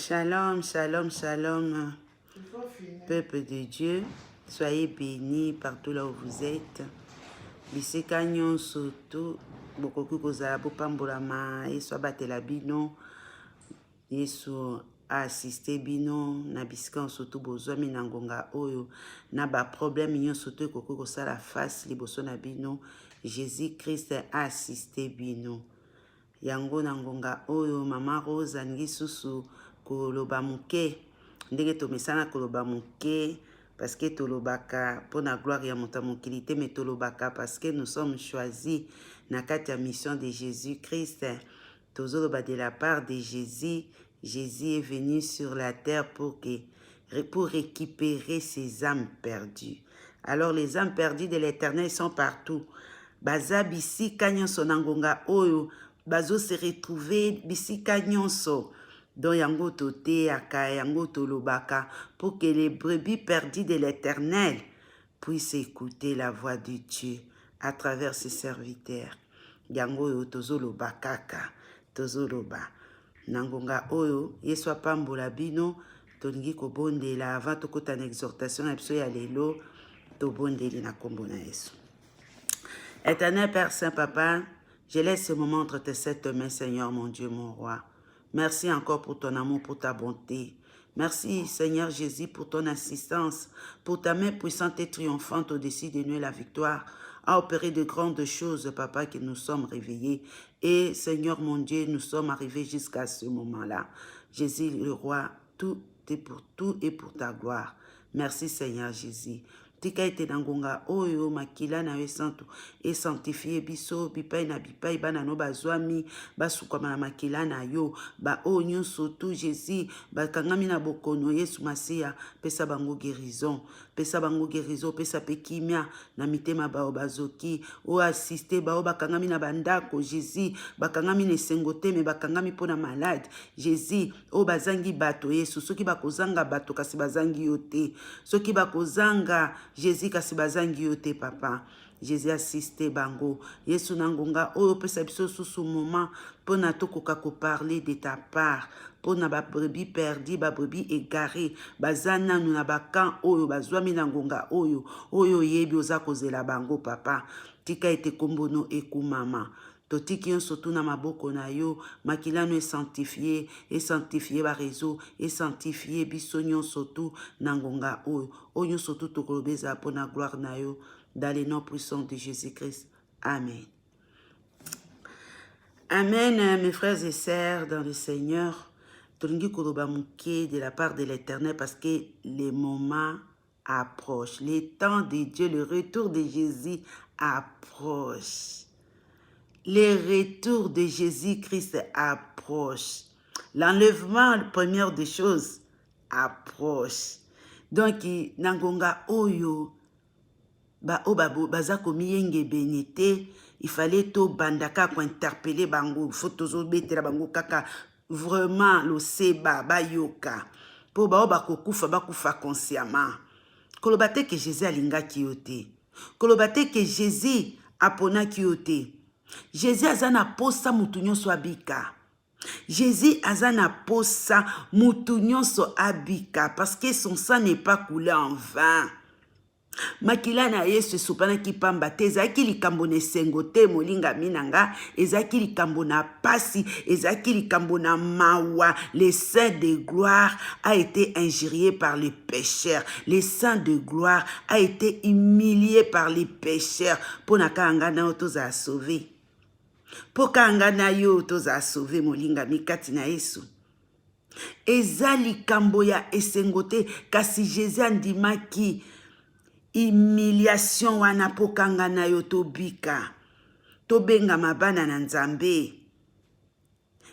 Shalom, shalom, shalom, peuple de Dieu. Soyez bénis partout là où vous êtes. Bisika nyonso tu bokoki kozala bopambolama Yesu abatela bino. Yesu assisté bino na bisika nyonso tu bozwami na ngonga oyo na ba problème nyonso tu ekoki kosala face liboso na bino. Jésus-Christ a assisté bino. Yango na ngonga oyo mama Rose alingi susu koloba muke ndenge tomesana koloba muke parce que tolobaka pour la gloire ya moto mokili te mais tolobaka parce que nous sommes choisis na kati ya mission de Jésus-Christ. Tozoloba de la part de Jésus. Jésus est venu sur la terre pour récupérer ses âmes perdues. Alors les âmes perdues de l'Éternel sont partout. Baza bisika nyonso na ngonga oyo bazo se retrouver bisika nyonso. Donc yango tote aka yango tolobaka pour que les brebis perdues de l'Éternel puissent écouter la voix de Dieu à travers ses serviteurs. Yango yo tozoloba kaka tozoloba nangonga oyo Yesu apambola bino tolingi kobondela avant tokota na exhortation na biso ya lelo tobondeli na kombo na Yesu. Éternel Père Saint Papa, je laisse ce moment entre tes sept mains, Seigneur mon Dieu, mon roi. Merci encore pour ton amour, pour ta bonté. Merci, Seigneur Jésus, pour ton assistance, pour ta main puissante et triomphante au-dessus de nous et la victoire, à opérer de grandes choses, Papa, que nous sommes réveillés. Et, Seigneur mon Dieu, nous sommes arrivés jusqu'à ce moment-là. Jésus, le roi, tout et pour ta gloire. Merci, Seigneur Jésus. Tika ete nangonga oyo makila na yo santo et sanctifié biso bipai na bipai bana no bazwami basukama na makila na yo ba onyo soto Jésus ba kangami na bokono Yesu Masia pesa bango guérison pesa pekimia na mitema ba bazoki o assister ba bakangami na bandako Jésus bakangami ne sengote me bakangami pona malade Jésus o bazangi bato Yesu soki bakozanga bato kasi bazangi yote soki bakozanga Jésus kasi bazangi yote papa. Jésus assisté bango. Yesu nangonga oyo pesa biso susu moment pona tokoka ko parler de ta part. Pona ba brebis perdu, ba brebis égaré, bazana nous na bakan oyo bazwami nangonga oyo yebi oza kozela bango papa. Tika ete kombono ekumama. Totiki yon sotu na maboko na yo, makilano est sanctifié ba réseau, est sanctifié bisonyon sotu nangonga oyo. Oyo sotu tokolobeza pour la gloire na yo, dans les noms puissants de Jésus-Christ. Amen. Amen, mes frères et sœurs dans le Seigneur. Tolingi koloba muke de la part de l'Éternel parce que les moments approchent. Les temps de Dieu, le retour de Jésus approche. Le retour de Jésus-Christ approche. L'enlèvement, la première des choses, approche. Donc, nangonga oyo, baza komi yenge benite, il fallait to bandaka ko interpeller bango, photos betela bango kaka, vraiment lo seba bayoka. Po bakufa consciemment. Kolobate que Jésus alinga kiyote. Kolobate que Jésus apona kiyote. Jésus azana posa mutunyo so abika. Jésus azana posa mutunyo so abika parce que son sang n'est pas coulé en vain. Makila na Yesu supana kipamba te ezaki likambo na esengo te molinga minanga ezaki likambo na pasi ezaki likambo na mawa. Le saint de gloire a été injurié par les pécheurs. Le saint de gloire a été humilié par les pécheurs. Pona kanga na otoza sauvé. Pokanga na yo toza sauvé molinga mikati na Yesu. Ezali kambo ya esengote kasi Jésus andimaki humiliation wana pokanga na yo tobika. Tobenga mabana na Nzambe.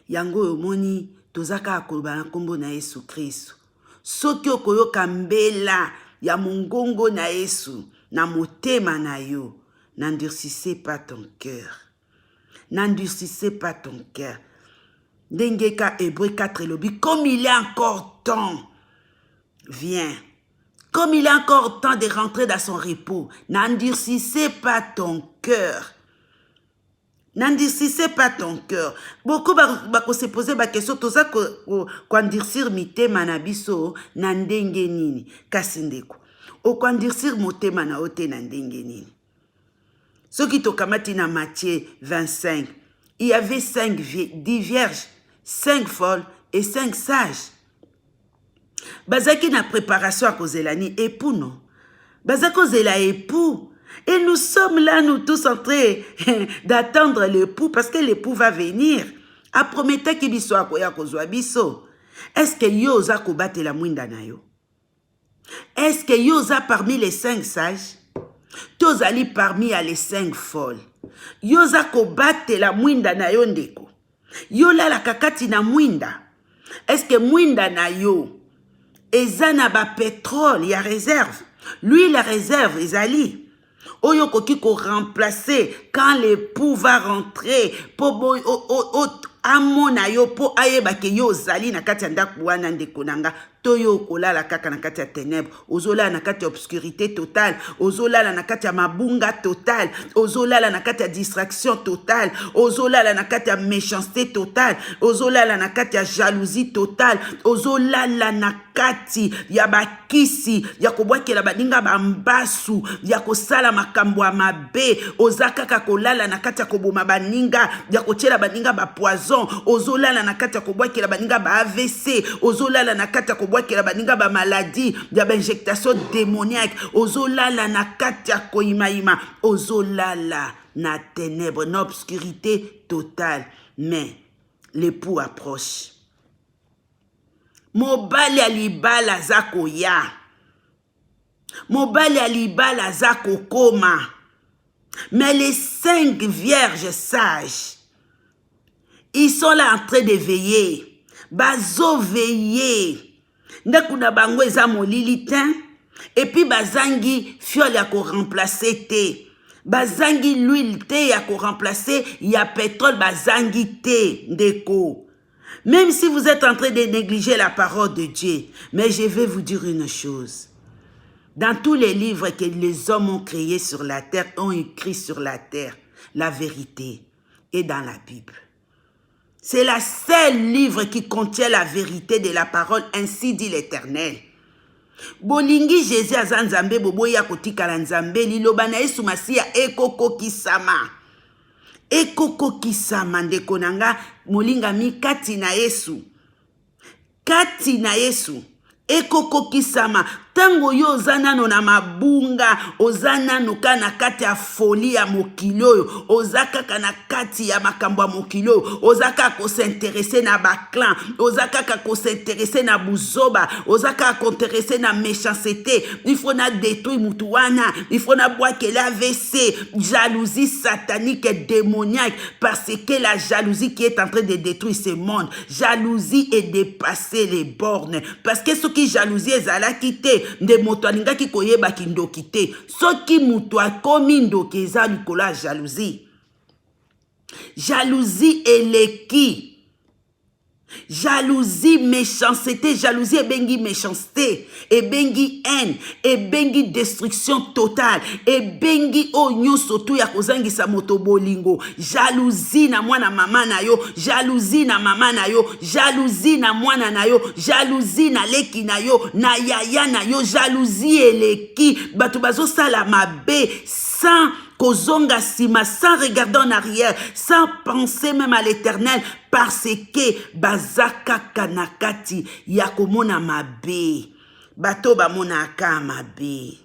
Yango yomoni tozaka akoloba na kombo na Yesu Kristo. Soki okoyoka mbela ya mongongo na Yesu na motema na yo, n'endurcissez pas ton cœur. N'endurcissez pas ton cœur. Dengeka Hébreu 4 lobi, comme il est encore temps, viens. Comme il est encore temps de rentrer dans son repos, n'endurcissez pas ton cœur. N'endurcissez pas ton cœur. Beaucoup bako se poser ba question toza ko endurcir mitema na biso na ndenge nini kasi ndeko. O ko endurcir motema na ote na ndenge nini. Soki tokamati na Matthieu 25, il y avait 10 vierges, 5 folles et 5 sages. Bazaki na préparation à kozela ni époux non. Bazako zela époux. Et nous sommes là, nous tous en train d'attendre l'époux parce que l'époux va venir. A prometa ki biso akoya kozwa biso. Est-ce que yo oza kobate la mwinda na yo? Est-ce que yo oza parmi les 5 sages? Tozali parmi les 5 folles. Yo oza kobate la mwinda na yo ndeko. Yo la kakati na mwinda. Est-ce que mwinda na yo eza na ba pétrole ya réserve? Lui la réserve ezali. Oyo koki ko remplacer quand l'époux va rentrer po amona yo po ayeba ke yo zali na kati ya ndako wana ndeko nanga toyo kolala kaka na kati ya ténèbres ozolala na kati ya obscurité totale ozolala na kati ya mabunga totale ozolala na kati ya distraction totale ozolala na kati ya méchanceté totale ozolala na kati ya jalousie totale ozolala na kati ya bakisi ya kobwakela baninga bambasu ya kosala makambo ya mabe ozakaka kolala na kati ya koboma baninga ya kotiela baninga ba poison ozolala na kati ya kobwakela baninga ba AVC ozolala na kati ya kobwakela baninga ba maladie ya ba injection démoniaque ozolala na kati ya koimaima ozolala na ténèbres na obscurité totale mais l'époux approche. Mobali alibala zako ya. Mobali alibala zako koma. Mais les 5 vierges sages, ils sont là en train de veiller. Bazo veiller. Ndakuna bango eza molili ten. Et puis bazangi fiole ya ko remplacer te. Bazangi l'huile te ya ko remplacer ya pétrole bazangi te ndeko. Même si vous êtes en train de négliger la parole de Dieu, mais je vais vous dire une chose. Dans tous les livres que les hommes ont créés sur la terre, ont écrit sur la terre, la vérité est dans la Bible. C'est le seul livre qui contient la vérité de la parole, ainsi dit l'Éternel. Bolingi Jésus azanzambe boboya kotikala nzambe liloba na Yesu Masiya ekokokisama. Ekokokisama ndeko nanga molingami kati na Yesu. Kati na Yesu. Ekokokisama. Tango yo ozanano na mabunga, ozanano ka na kati ya folie ya mokili oyo, ozakaka na kati ya makambo ya mokili oyo, ozaka ko s'intéresser na baklan, ozaka ko s'intéresser na buzoba, ozaka ko s'intéresser na méchanceté, il faut na détruire mutu wana, il faut na boakele AVC, jalousie satanique et démoniaque, parce que la jalousie qui est en train de détruire ce monde, jalousie est dépasser les bornes, parce que ce qui jalousie ezalaki te nde moto alingaki koyeba kindoki te soki moto akomi ndoki eza likolo ya jalousie. Jalousie eleki. Jalousie, méchanceté, jalousie ebengi méchanceté, ebengi haine, ebengi destruction totale, ebengi onyo soto ya kozangisa moto bolingo, jalousie na mwana mama na yo, jalousie na mama na yo, jalousie na mwana na yo, jalousie na leki na yo, na yaya na yo, jalousie eleki, bato bazo sala mabe sans kozonga sima, sans regarder en arrière, sans penser même à l'Éternel, parce que bazaka kanakati yakomona mabe, bato bamona aka mabe.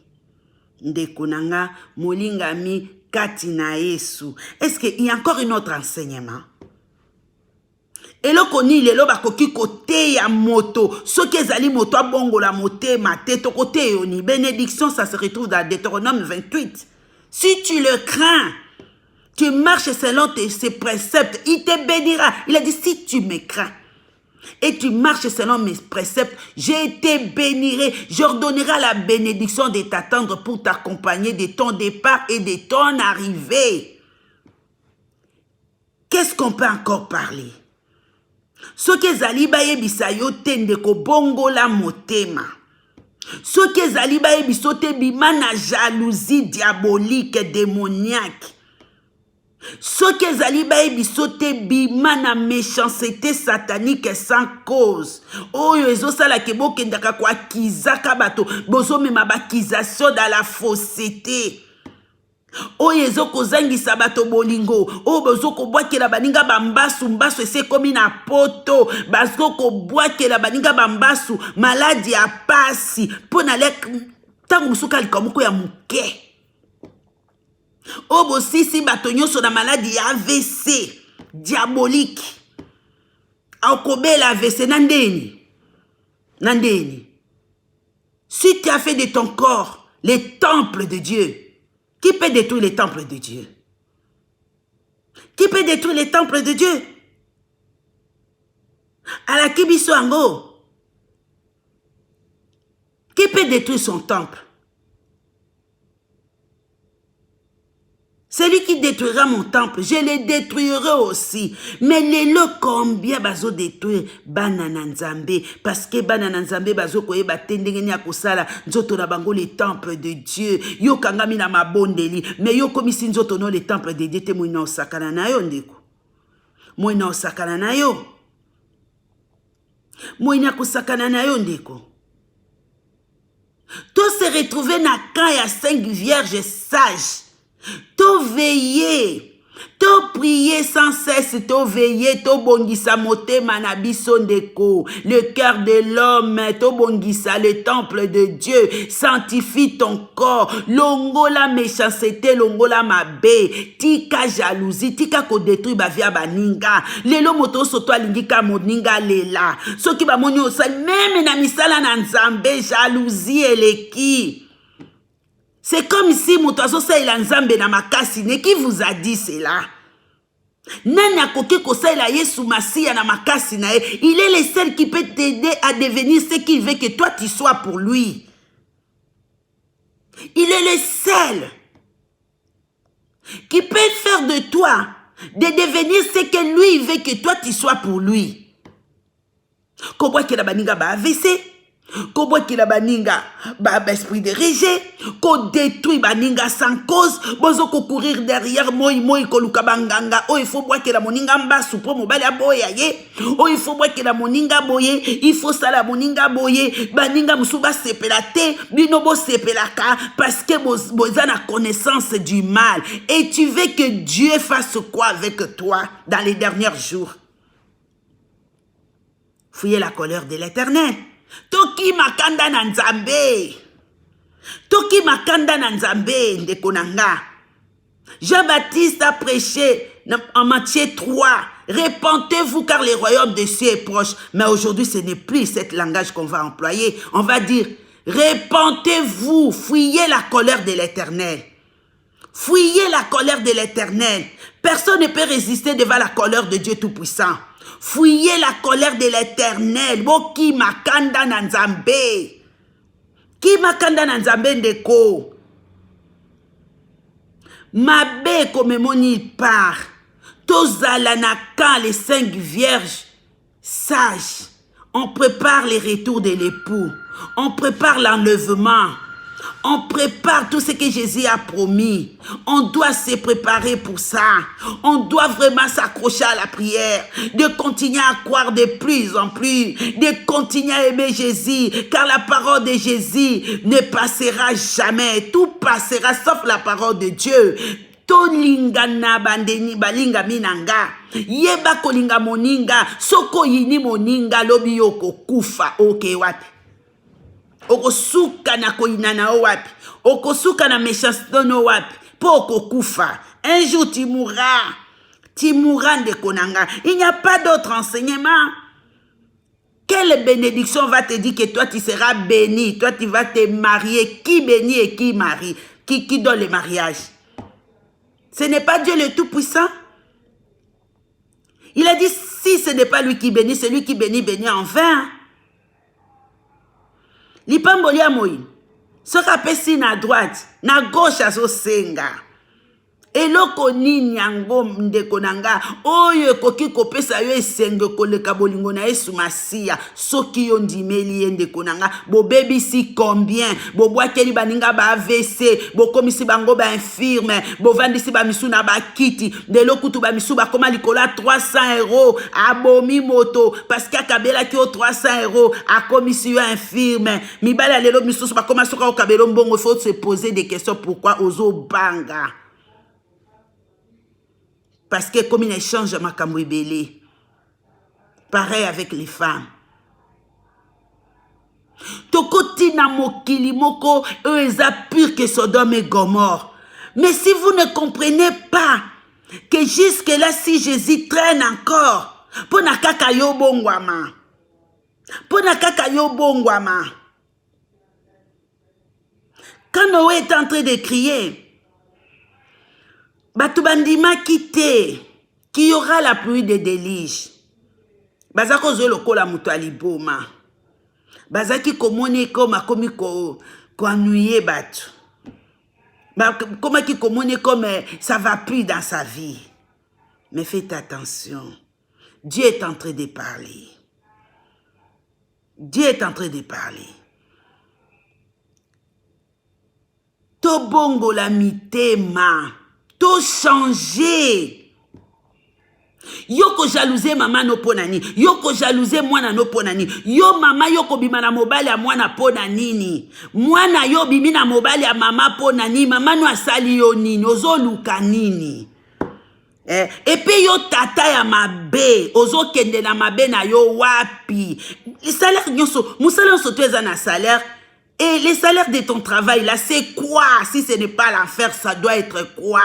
Ndeko nanga molingami kati na Yesu. Est-ce qu'il y a encore un autre enseignement? Eloko ni lelo bakoki kote ya moto, soki ezali moto abongola motema te to kote yoni. Bénédiction, ça se retrouve dans Deutéronome 28. Si tu le crains, tu marches selon ses préceptes, il te bénira. Il a dit, si tu me crains et tu marches selon mes préceptes, je te bénirai. J'ordonnerai la bénédiction de t'attendre pour t'accompagner de ton départ et de ton arrivée. Qu'est-ce qu'on peut encore parler? Ce que Zaliba yebisa yo tende ko bongola motema. Ce que Zaliba yebiso te bima na jalousie diabolique démoniaque. Soki ezali bayebiso te bima na méchanceté satanique sans cause. Oyo ezosala ke bokendaka kwa kizaka bato. Bozomema bakization dans la fausseté. Oyo ezokozangisa bato bolingo. Oyo bozokobwakela baninga bambasu. Mbasu ese komi na poto. Bazokobwakela baninga bambasu. Maladi ya pasi. Pona lek tango musuka likamoko ya muke. Obo sisi bato nyonso na maladie ya AVC diabolique. Aokobela AVC nandeni. Nandeni. Si tu as fait de ton corps le temple de Dieu, qui peut détruire le temple de Dieu? Qui peut détruire le temple de Dieu? Alaki biso ango. Qui peut détruire son temple? Celui qui détruira mon temple, je le détruirai aussi. Mais lelo combien bazo détruire banana nzambe? Parce que banana nzambe bazo koye batendengeni ya kosala nzoto na bango le temple de Dieu. Yo kangami na mabondeli. Mais yo komisi nzoto no le temple de Dieu te mwina osakana na yo ndeko. Mwina osakana na yo. Mwina kusakana na yo ndeko. Tous se retrouver na camp ya 5 vierges sages. To veiller, to prier sans cesse, to veiller, to bongisa motema na biso ndeko, le cœur de l'homme, to bongisa le temple de Dieu, sanctifie ton corps, longola méchanceté, longola mabe, tika jalousie, tika ko détruit ba via baninga, lelo moto soto alingika moninga lela, soki ba moni osali, même na misala na nzambe, jalousie eleki. C'est comme si moutazo sa il nzambe na makasi. Ne qui vous a dit cela? Nani akoki kosaila Yesu Masia na makasi na ye. Il est le seul qui peut t'aider à devenir ce qu'il veut que toi tu sois pour lui. Il est le seul qui peut faire de toi de devenir ce que lui veut que toi tu sois pour lui. Kobwa ke la baninga ba AVC. Kobo ki la baninga ba esprit de rejet, ko détruit baninga sans cause, bozo ko courir derrière moi ko luka banganga, oh il faut boire que la moninga mbasu po mobali aboya ye, oh il faut boire que la moninga boye, il faut ça la moninga boye, baninga musuba sepela te, bino bo sepelaka parce que boza na connaissance du mal et tu veux que Dieu fasse quoi avec toi dans les derniers jours? Fouillez la colère de l'Éternel. Toki makanda na nzambe. Toki makanda na nzambe ndeko nanga. Jean-Baptiste a prêché en Matthieu 3. Répentez-vous car le royaume des cieux est proche. Mais aujourd'hui, ce n'est plus ce langage qu'on va employer. On va dire, répentez-vous, fuyez la colère de l'Éternel. Fuyez la colère de l'Éternel. Personne ne peut résister devant la colère de Dieu Tout-Puissant. Fuyez la colère de l'Éternel. Boki makanda na nzambe. Ki makanda na nzambe ndeko. Mabe comme moni part. Tozala na kan les 5 vierges sages. On prépare le retour de l'époux. On prépare l'enlèvement. On prépare tout ce que Jésus a promis. On doit se préparer pour ça. On doit vraiment s'accrocher à la prière. De continuer à croire de plus en plus. De continuer à aimer Jésus. Car la parole de Jésus ne passera jamais. Tout passera sauf la parole de Dieu. Tolinga na bandeni balinga minanga. Yeba kolinga moninga. Soko yini moninga lobi yoko kufa. Ok wapi. Okosuka na koina na wapi. Okosuka na méchanceté no wapi. Po okokufa. Un jour tu mourras. Tu mourras de konanga. Il n'y a pas d'autre enseignement. Quelle bénédiction va te dire que toi tu seras béni. Toi tu vas te marier. Qui bénit et qui marie? Qui donne le mariage? Ce n'est pas Dieu le Tout-Puissant. Il a dit si ce n'est pas lui qui bénit, celui qui bénit, bénit en vain. Lipambolia moi. Ce rapesi na droite, na gauche azo senga. eloko nini yango ndeko nanga oyo ekoki kopesa yo esenge koleka bolingo na Yesu Masiya soki yo ndimeli ye ndeko nanga bobebisi combien bobwakeli baninga ba AVC bokomisi bango ba infirme bovandisi ba misu na bakiti ndelo kutu ba misu bakoma likola 300 € abomi moto parce que akabela ki o 300 € akomisi yo infirme mibala lelo misu bakoma soka okabelo mbongo. Il faut se poser des questions pourquoi ozo banga. Parce que comme il échange makambo ebele. Pareil avec les femmes. Tokoti na mokili moko eza pire que Sodome et Gomorrhe. Mais si vous ne comprenez pas que jusque là si Jésus traîne encore pona kaka yo bongwama. Pona kaka yo bongwama. Quand Noé est en train de crier, Batubandima quitté, qu'il y aura la pluie de déluge. Bazako zo lokola muto aliboma. Bazaki komone comme komi ko ennuyer batu. Comment qui commune comme ça va plus dans sa vie. Mais faites attention. Dieu est en train de parler. Dieu est en train de parler. To bongo la mitema. To changer. Yoko jalouser maman no ponani. Yoko jalouser mwana no ponani. Yo mama yoko bima na mobali ya mwana pona nini. Mwana yo bimi na mobali ya mama ponani. Mama no asali yo nini. Ozo luka nini. Et puis yo tata ya mabe. Ozo kende na mabe na yo wapi. Les salaires nyonso. Moussala on sauté na salaire. Et les salaires de ton travail là, c'est quoi? Si ce n'est pas l'enfer, ça doit être quoi?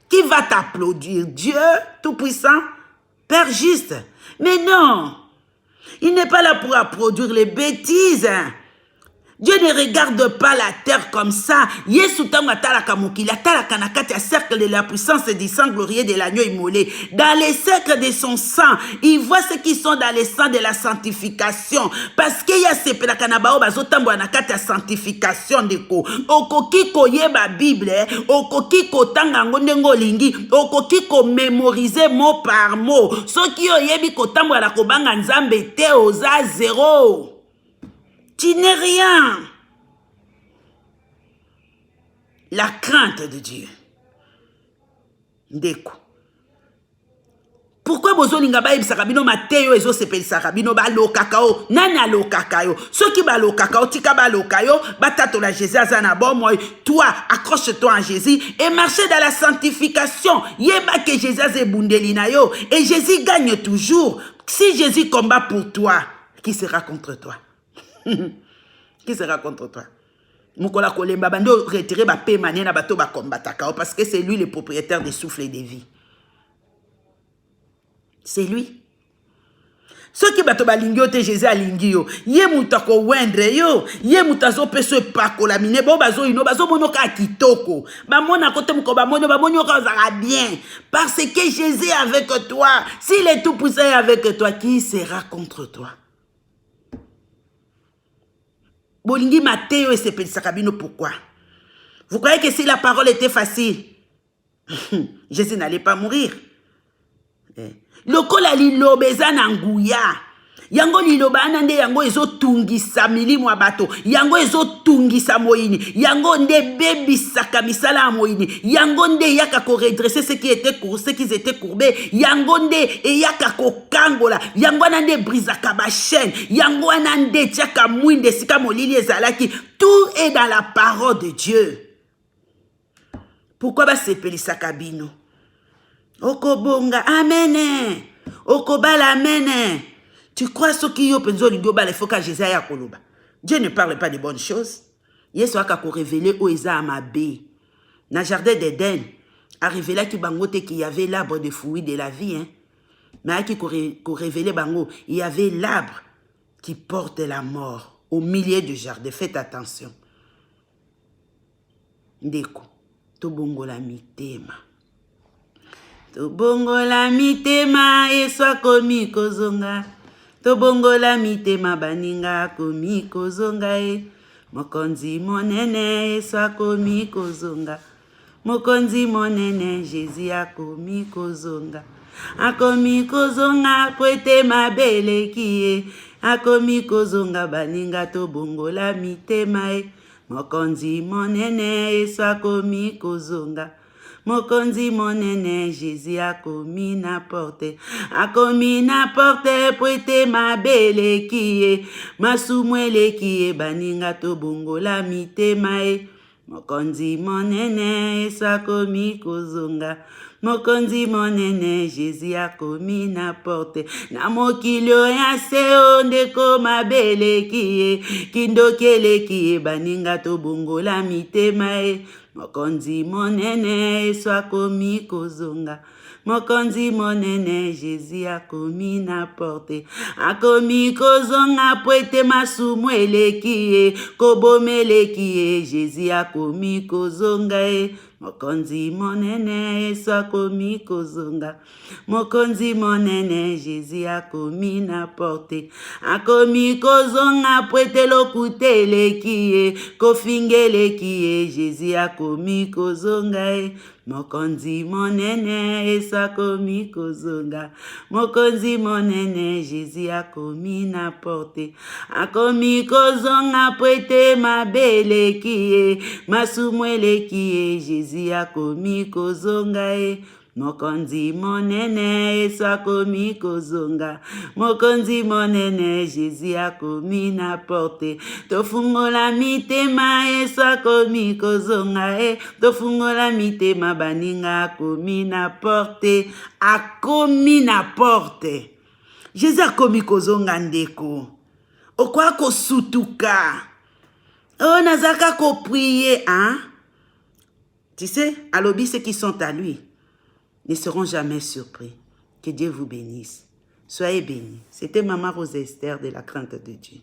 Qui va t'applaudir? Dieu Tout-Puissant? Père juste? Mais non! Il n'est pas là pour applaudir les bêtises. Dieu ne regarde pas la terre comme ça. Yesu tanga talaka mokili, talaka na kati ya cercle de la puissance et du sang glorieux de l'agneau immolé. Dans les cercles de son sang, il voit ceux qui sont dans les sang de la sanctification. Parce qu'il y a ces pélakanabao bazotambo na kati ya sanctification deko. Okoki ko yeba Bible, okoki ko tanga ngondengo lingi, okoki ko mémoriser mot par mot. Soki yo yebi ko tambo na kobanga nzambe te oza zéro. Tu n'es rien. La crainte de Dieu. Ndeko. Pourquoi bozolinga ba ebisaka bino mateyo ezo sepelisaka bino ba lo kakao nana lo kakao soki ba lo kakao tika ba lo kayo batato la Jésus azana bon moi toi accroche-toi en Jésus et marchez dans la sanctification yeba que Jésus a bundeli na yo et Jésus gagne toujours. Si Jésus combat pour toi, qui sera contre toi? Qui sera contre toi? Mukola kolemba bando retirer ba pe mané na bato ba combataka parce que c'est lui le propriétaire des souffles et des vies. C'est lui. Ce qui bato ba lingio te Jésus a lingio. Ye mutako wendre yo. Ye mutazo peso pako la mine bo bazo ino bazo monoka kitoko. Ba mona kote muko ba mono ka zara bien parce que Jésus est avec toi. S'il est tout puissant avec toi, qui sera contre toi? Bolingi Matteo et sepelisaka bino pourquoi? Vous croyez que si la parole était facile, Jésus n'allait pas mourir? Lokola lilobeza na nguya. Yango liloba nande yango ezo tungisa milimu wa bato. Yango ezo tungisa moini. Yango nde bebi saka misala moini. Yango nde yaka ko redresser ceux qui étaient courbés. Yango nde yaka ko kangola. Yango nande brisaka ba chaîne. Yango nande tiaka mwinde sika molili ezalaki. Tout est dans la parole de Dieu. Pourquoi ba sepelisaka bino? Okobonga amene. Okobala amene. Tu crois ce qui est penzo lingoba le foka Jésus ya koloba. Dieu ne parle pas de bonnes choses. Yesu aka ko révéler o eza amabe. Na jardin d'Éden a révélé ki bangote qu'il y avait l'arbre de fruits de la vie hein. Mais qui ko révélé bango, il y avait l'arbre qui porte la mort au milieu du jardin. Faites attention. Ndeko, to bongo la mitema. To bongo la mitema e soit komi kozonga. Tobongola mitema baninga komi kozonga e. Mokonzi monene e swa komi kozonga. Mokonzi monene, Jésus akomi kozonga. Akomi kozonga, kwete mabele kie. Akomi kozonga, baninga to bongola mitema e. Mokonzi monene, Yesu akomi kozonga. Mokonzi monene, Jésus akomi na porte. Akomi na porte, kwete mabele kie. Masumwele kie, baninga to bongola mitema e. Mokonzi monene, Yesu akomi kozonga. Mokonzi monene, Jésus akomi na porte. Na mokilio ya seo ndeko mabele kie. Kindokele kie, baninga to bongola mitema e. Mokonzi monene, Yesu akomi kozonga. Mokonzi monene, Jésus akomi na porte. Akomi kozonga pwete masumwele kie. Kobomele kie, Jésus akomi kozonga e. Mokonzi monene, Yesu akomi kozonga. Mokonzi monene, Jésus akomi na porte. Akomi kozonga pwete lokutele kie. Kofingele kie, Jésus akomi kozonga e. Mokonzi monene, Yesu akomi kozonga. Mokonzi monene, Jésus akomi na porte. Akomi kozonga pwete mabele kie. Masumwele kie, Jésus akomi kozonga e. Mokonzi monene, Yesu akomi kozonga. Mokonzi monene, Jésus akomi na porte. Tofungola mitema, Yesu akomi kozonga e. Tofungola mitema, baninga akomi na porte. Akomi na porte. Jésus akomi kozonga ndeko. Okwa kosutuka. Oh, nazaka ko prier, hein? Tu sais, alobi ceux qui sont à lui ne seront jamais surpris. Que Dieu vous bénisse. Soyez bénis. C'était Maman Rose Esther de la crainte de Dieu.